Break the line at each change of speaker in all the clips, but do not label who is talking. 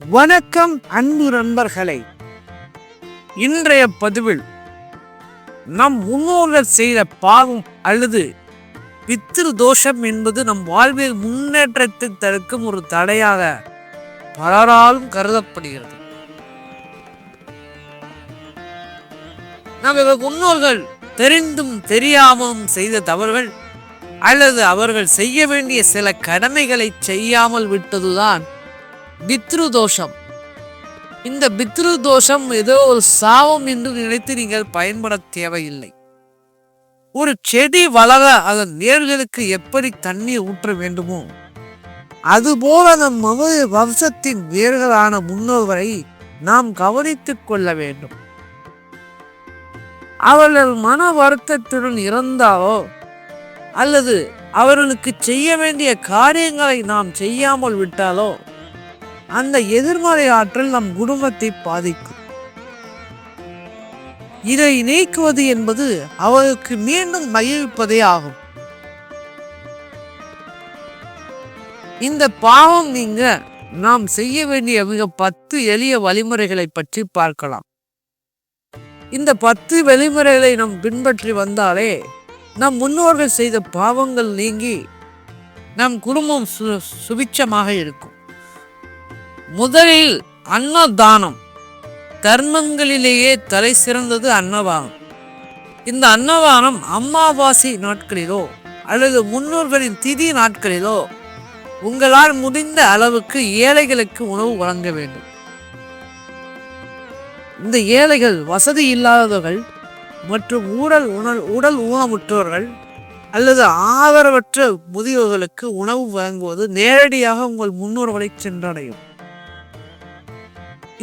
வணக்கம் அன்பு நண்பர்களே. இன்றைய பதிவில் நம் முன்னோர்கள் செய்த பாவம் அல்லது பித்ரு தோஷம் என்பது நம் வாழ்வில் முன்னேற்றத்தை தடுக்கும் ஒரு தடையாக பலராலும் கருதப்படுகிறது. நமது முன்னோர்கள் தெரிந்தும் தெரியாமலும் செய்த தவறுகள் அல்லது அவர்கள் செய்ய வேண்டிய சில கடமைகளை செய்யாமல் விட்டதுதான் பித்ரு தோஷம். இந்த பித்ரு தோஷம் ஏதோ ஒரு சாபம் என்று நினைத்து நீங்கள் பயன்பட தேவையில்லை. ஒரு செடி வளர அதன் வேர்களுக்கு எப்படி தண்ணீர் ஊற்ற வேண்டுமோ அதுபோல நம் வம்சத்தின் வேர்களான முன்னோர்களை நாம் கவனித்துக் கொள்ள வேண்டும். அவர்கள் மன வருத்தத்துடன் இறந்தாலோ அல்லது அவர்களுக்கு செய்ய வேண்டிய காரியங்களை நாம் செய்யாமல் விட்டாலோ அந்த எதிர்மறை ஆற்றல் நம் குடும்பத்தை பாதிக்கும். இதை நீக்குவது என்பது அவருக்கு மீண்டும் மகிழ்விப்பதே ஆகும். இந்த பாவம் நீங்க நாம் செய்ய வேண்டிய மிக 10 எளிய வழிமுறைகளை பற்றி பார்க்கலாம். இந்த 10 வழிமுறைகளை நாம் பின்பற்றி வந்தாலே நம் முன்னோர்கள் செய்த பாவங்கள் நீங்கி நம் குடும்பம் சுபிட்சமாக இருக்கும். முதலில் அன்னதானம். தர்மங்களிலேயே தலை சிறந்தது அன்னதானம். இந்த அன்னதானம் அமாவாசை நாட்களிலோ அல்லது முன்னோர்களின் திதி நாட்களிலோ உங்களால் முடிந்த அளவுக்கு ஏழைகளுக்கு உணவு வழங்க வேண்டும். இந்த ஏழைகள் வசதி இல்லாதவர்கள் மற்றும் உடல் ஊனமுற்றவர்கள் அல்லது ஆதரவற்ற முதியோர்களுக்கு உணவு வழங்குவது நேரடியாக உங்கள் முன்னோர்களை சென்றடையும்.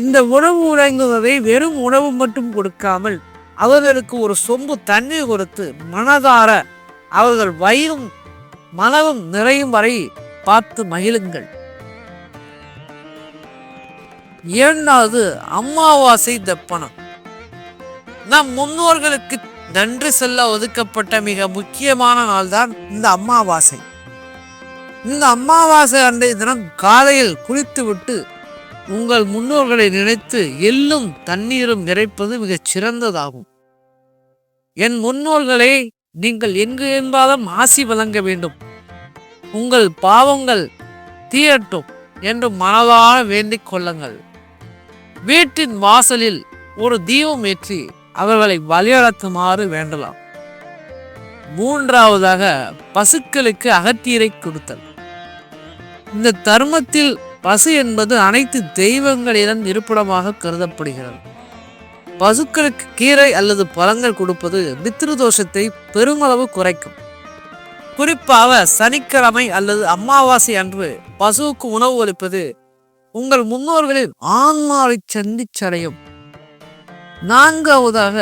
இந்த உணவு வழங்குவதை வெறும் உணவு மட்டும் கொடுக்காமல் அவர்களுக்கு ஒரு சொம்பு தண்ணீர் கொடுத்து மனதார அவர்கள் வயிறும் மனதும் நிறையும் வரை பார்த்து மகிழுங்கள். இரண்டாவது, அமாவாசை தர்ப்பணம். நம் முன்னோர்களுக்கு நன்றி செல்ல ஒதுக்கப்பட்ட மிக முக்கியமான நாள் தான் இந்த அமாவாசை. இந்த அமாவாசை அன்றைய தினம் காலையில் குளித்துவிட்டு உங்கள் முன்னோர்களை நினைத்து எள்ளும் தண்ணீரும் நிறைப்பது மிகச் சிறந்ததாகும். என் முன்னோர்களை நீங்கள் எங்கு என்பாலும் ஆசி வழங்க வேண்டும், உங்கள் பாவங்கள் தீரட்டும் என்று மனதார வேண்டிக் கொள்ளுங்கள். வீட்டின் வாசலில் ஒரு தீபம் ஏற்றி அவர்களை வழிநடத்துமாறு வேண்டலாம். மூன்றாவதாக, பசுக்களுக்கு அகத்தியரை கொடுத்தல். இந்த தர்மத்தில் பசு என்பது அனைத்து தெய்வங்களிடம் இருப்பிடமாக கருதப்படுகிறது. பசுக்களுக்கு கீரை அல்லது பழங்கள் கொடுப்பது பித்ரு தோஷத்தை பெருமளவு குறைக்கும். குறிப்பாக சனிக்கிழமை அல்லது அமாவாசை அன்று பசுவுக்கு உணவு அளிப்பது உங்கள் முன்னோர்களின் ஆன்மாவை சந்திச்சடையும். நான்காவதாக,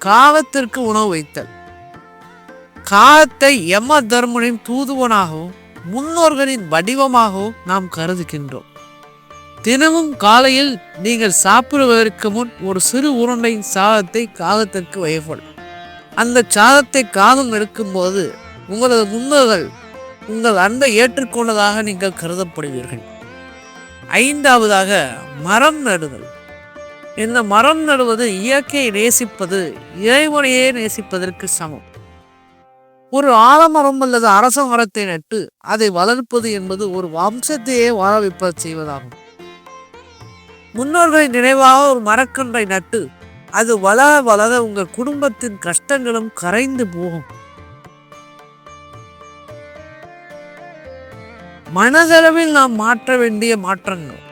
காகத்திற்கு உணவு வைத்தல். காகத்தை யம தர்மனின் தூதுவனாகவும் முன்னோர்களின் வடிவமாகவும் நாம் கருதுகின்றோம். தினமும் காலையில் நீங்கள் சாப்பிடுவதற்கு முன் ஒரு சிறு உருண்டை சாதத்தை காகத்திற்கு வைப்படும். அந்த சாதத்தை காகம் எடுக்கும் போது உங்களது முன்னோர்கள் உங்கள் அன்பை ஏற்றுக்கொண்டதாக நீங்கள் கருதப்படுவீர்கள். ஐந்தாவதாக, மரம் நடுதல். இந்த மரம் நடுவது இயற்கையை நேசிப்பது இறைவனையே நேசிப்பதற்கு சமம். ஒரு ஆலமரம் அல்லது அரச மரத்தை நட்டு அதை வளர்ப்பது என்பது ஒரு வம்சத்தையே வாழ வைப்பது செய்வதாகும். முன்னோர்களின் நினைவாக ஒரு மரக்கன்றை நட்டு அது வளர வளர உங்கள் குடும்பத்தின் கஷ்டங்களும் கரைந்து போகும். மனதளவில் நாம் மாற்ற வேண்டிய மாற்றங்கள்.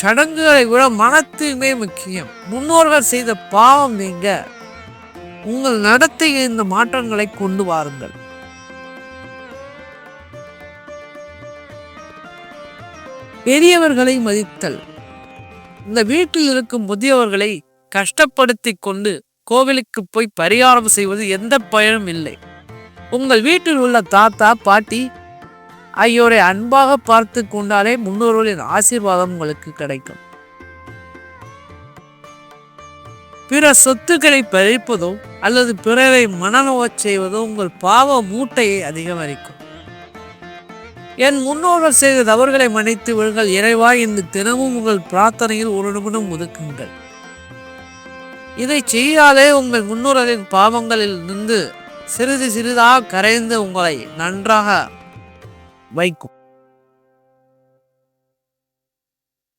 சடங்குகளை விட மன தூய்மை முக்கியம். முன்னோர்கள் செய்த பாவம் நீங்க உங்கள் நடத்தையில் இந்த மாற்றங்களை கொண்டு வாருங்கள். பெரியவர்களை மதித்தல். இந்த வீட்டில் இருக்கும் முதியவர்களை கஷ்டப்படுத்தி கொண்டு கோவிலுக்கு போய் பரிகாரம் செய்வது எந்த பயனும் இல்லை. உங்கள் வீட்டில் உள்ள தாத்தா பாட்டி ஆகியோரை அன்பாக பார்த்து கொண்டாலே முன்னோர்களின் ஆசீர்வாதம் உங்களுக்கு கிடைக்கும். பிற சொத்துக்களை பறிப்பதோ அல்லது பிறரை மனநோகச் செய்வதோ உங்கள் பாவ மூட்டையை அதிகரிக்கும். என் முன்னோர்கள் செய்த தவறுகளை மன்னித்து விடுங்கள் இறைவா என்று தினமும் உங்கள் பிரார்த்தனையில் ஒரு நிமிடம் ஒதுக்குங்கள். இதை செய்யாதே உங்கள் முன்னோர்களின் பாவங்களில் நின்று சிறிது சிறிதாக கரைந்து உங்களை நன்றாக வைக்கும்.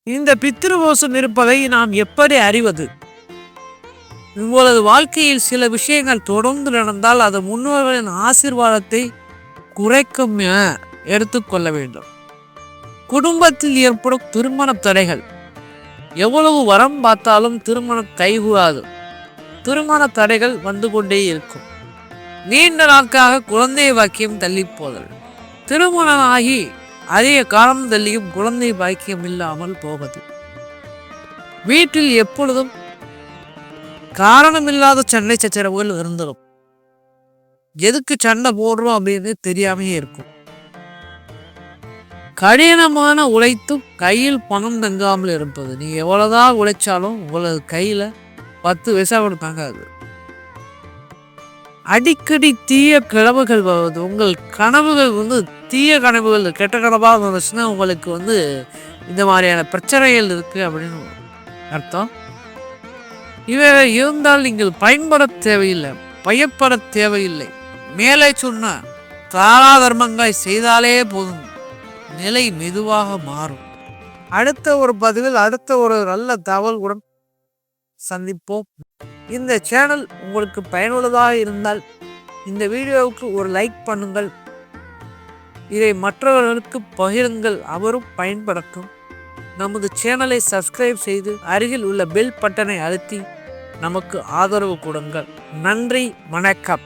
இந்த பித்ருதோஷம் இருப்பதை நாம் எப்படி அறிவது? உங்களது வாழ்க்கையில் சில விஷயங்கள் தொடர்ந்து நடந்தால் அது முன்னோர்களின் ஆசீர்வாதத்தை குறைக்கும் என எடுத்துக்கொள்ள வேண்டும். குடும்பத்தில் ஏற்படும் திருமண தடைகள். எவ்வளவு வரம் பார்த்தாலும் திருமணம் கைகூடாது. திருமண தடைகள் வந்து கொண்டே இருக்கும். நீண்ட நாட்காக குழந்தை பாக்கியம் தள்ளி போதல். திருமணமாகி அதிக காலம் தள்ளியும் குழந்தை பாக்கியம் இல்லாமல் போவது. வீட்டில் எப்பொழுதும் காரணமில்லாத சண்டை சச்சரவுகள் இருந்துடும். எதுக்கு சண்டை போடுறோம் அப்படின்னு தெரியாமையே இருக்கும். கடினமான உழைத்தும் கையில் பணம் தங்காமல் இருப்பது. நீ எவ்வளவுதான் உழைச்சாலும் உங்களது கையில 10 பைசா கூட தாங்காது. அடிக்கடி தீய கனவுகள் வருவது. உங்கள் கனவுகள் தீய கனவுகள் கெட்ட கனவாக வந்துச்சுன்னா உங்களுக்கு இந்த மாதிரியான பிரச்சனைகள் இருக்கு அப்படின்னு அர்த்தம். இவை இருந்தால் நீங்கள் பயன்பட தேவையில்லை, பயப்பட தேவையில்லை. மேலே சொன்ன தாரா தர்மங்களை செய்தாலே போதும், நிலை மெதுவாக மாறும். அடுத்த ஒரு பதிவில் அடுத்த ஒரு நல்ல தகவலுடன் சந்திப்போம். இந்த சேனல் உங்களுக்கு பயனுள்ளதாக இருந்தால் இந்த வீடியோவுக்கு ஒரு லைக் பண்ணுங்கள். இதை மற்றவர்களுக்கு பகிருங்கள், அவரும் பயன்படட்டும். நமது சேனலை சப்ஸ்கிரைப் செய்து அருகில் உள்ள பெல் பட்டனை அழுத்தி நமக்கு ஆதரவு கொடுங்கள். நன்றி, வணக்கம்.